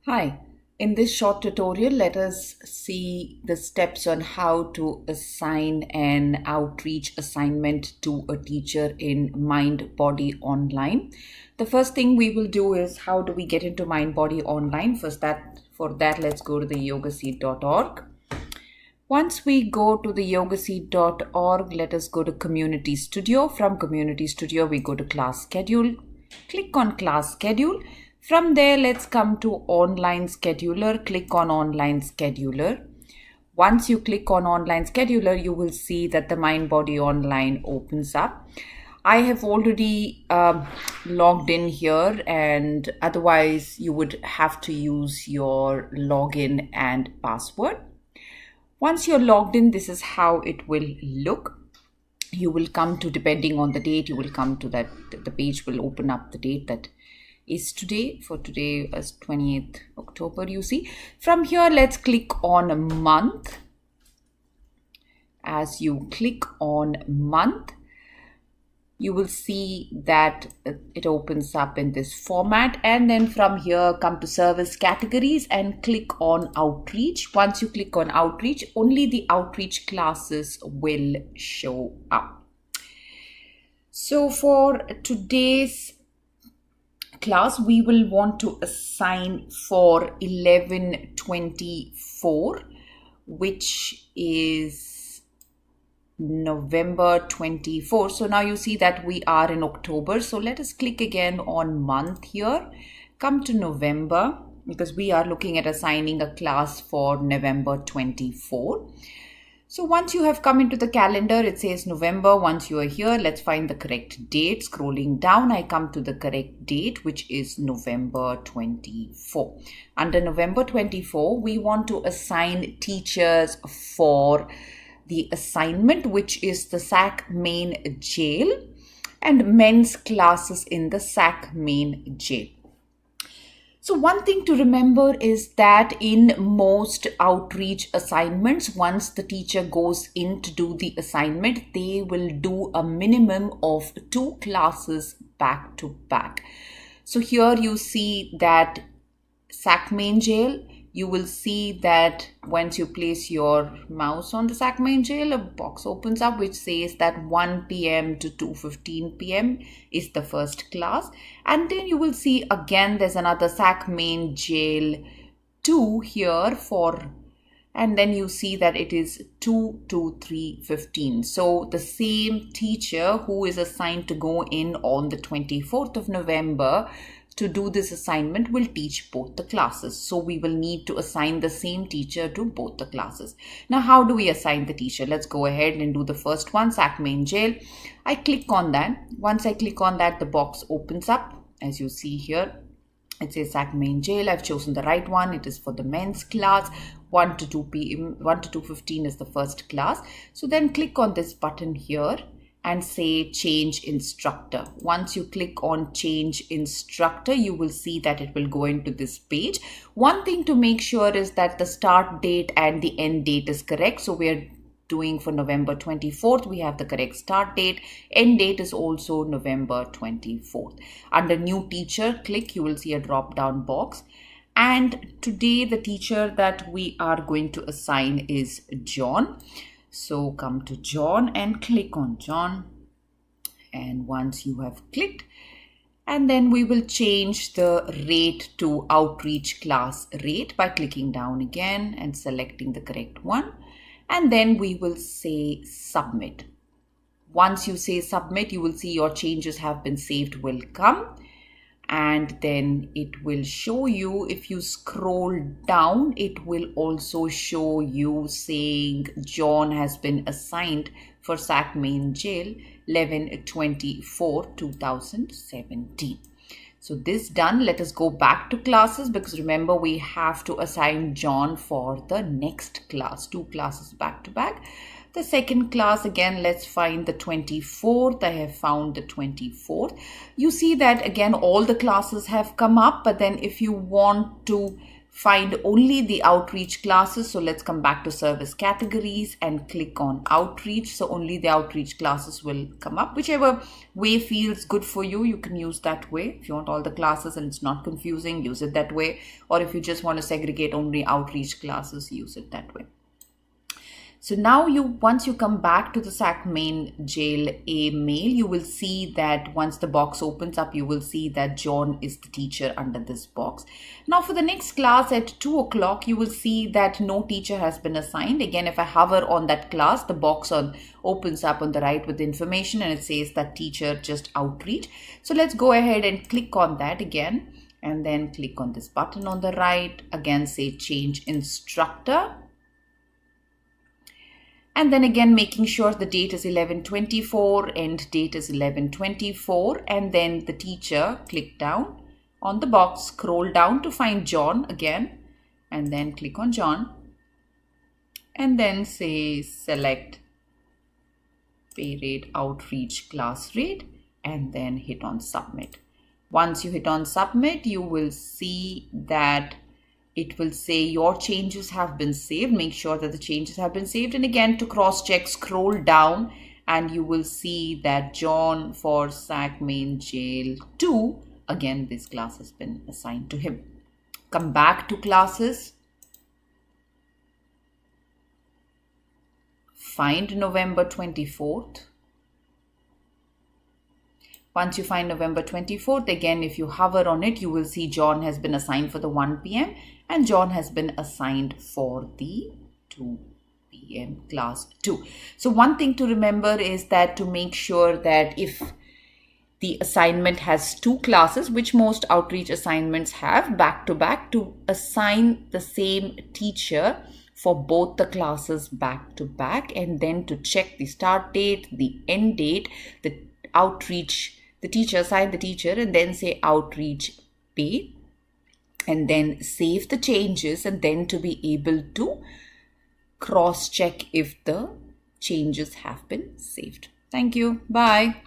Hi, in this short tutorial, let us see the steps on how to assign an outreach assignment to a teacher in MindBody Online. The first thing we will do is how do we get into MindBody Online? For that, let's go to the yogaseed.org. Once we go to the yogaseed.org, let us go to Community Studio. From Community Studio, we go to Class Schedule. Click on Class Schedule. From there, let's come to Online Scheduler. Click on Online Scheduler. Once you click on Online Scheduler, you will see that the MindBody Online opens up. I have already logged in here, and otherwise you would have to use your login and password. Once you're logged in, this is how it will look. You will come to, depending on the date, you will come to that, the page will open up the date that is today. For today as 28th October, you see. From here, let's click on a month. As you click on month, you will see that it opens up in this format, and then from here come to service categories and click on outreach. Once you click on outreach, only the outreach classes will show up. So for today's class, we will want to assign for 11/24, which is November 24. So now you see that we are in October. So let us click again on month here. Come to November, because we are looking at assigning a class for November 24. So once you have come into the calendar, it says November. Once you are here, let's find the correct date. Scrolling down, I come to the correct date, which is November 24. Under November 24, we want to assign teachers for the assignment, which is the SAC main jail and men's classes in the SAC main jail. So one thing to remember is that in most outreach assignments, once the teacher goes in to do the assignment, they will do a minimum of 2 classes back to back. So here you see that SAC main jail. You will see that once you place your mouse on the SAC main jail, a box opens up which says that 1 p.m. to 2:15 p.m. is the first class. And then you will see again there's another SAC main jail 2 here and then you see that it is 2 to 3:15. So the same teacher who is assigned to go in on the 24th of November to do this assignment will teach both the classes. So we will need to assign the same teacher to both the classes. Now, how do we assign the teacher? Let's go ahead and do the first one, SAC main jail. I click on that. Once I click on that, the box opens up. As you see here, it says SAC main jail. I've chosen the right one. It is for the men's class. 1 to 2 p.m. 1 to 2:15 is the first class. So then click on this button here and say change instructor. Once you click on change instructor, you will see that it will go into this page. One thing to make sure is that the start date and the end date is correct. So we're doing for November 24th, we have the correct start date. End date is also November 24th. Under new teacher, click, you will see a drop down box. And today the teacher that we are going to assign is John. So come to John and click on John. And once you have clicked, and then we will change the rate to outreach class rate by clicking down again and selecting the correct one. And then we will say submit. Once you say submit, you will see your changes have been saved will come. And then it will show you, if you scroll down, it will also show you saying John has been assigned for SAC main jail 11/24/2017. So this done, let us go back to classes, because remember we have to assign John for the next class, 2 classes back to back. The second class, again, let's find the 24th. I have found the 24th. You see that again, all the classes have come up, but then if you want to find only the outreach classes. So let's come back to service categories and click on outreach. So only the outreach classes will come up. Whichever way feels good for you, you can use that way. If you want all the classes and it's not confusing, use it that way. Or if you just want to segregate only outreach classes, use it that way. So now once you come back to the SAC main jail A mail, you will see that once the box opens up, you will see that John is the teacher under this box. Now for the next class at 2 o'clock, you will see that no teacher has been assigned. Again, if I hover on that class, the box opens up on the right with information and it says that teacher just outreach. So let's go ahead and click on that again and then click on this button on the right. Again, say change instructor. And then again, making sure the date is 11/24, end date is 11/24. And then the teacher, click down on the box, scroll down to find John again, and then click on John. And then say select pay rate, outreach, class rate, and then hit on submit. Once you hit on submit, you will see that it will say your changes have been saved. Make sure that the changes have been saved. And again, to cross check, scroll down and you will see that John for SAC main jail 2, again, this class has been assigned to him. Come back to classes. Find November 24th. Once you find November 24th, again, if you hover on it, you will see John has been assigned for the 1 p.m. and John has been assigned for the 2 p.m. class 2. So one thing to remember is that to make sure that if the assignment has 2 classes, which most outreach assignments have back to back, to assign the same teacher for both the classes back to back, and then to check the start date, the end date, the outreach, the teacher, assign the teacher, and then say outreach pay, and then save the changes, and then to be able to cross check if the changes have been saved. Thank you. Bye.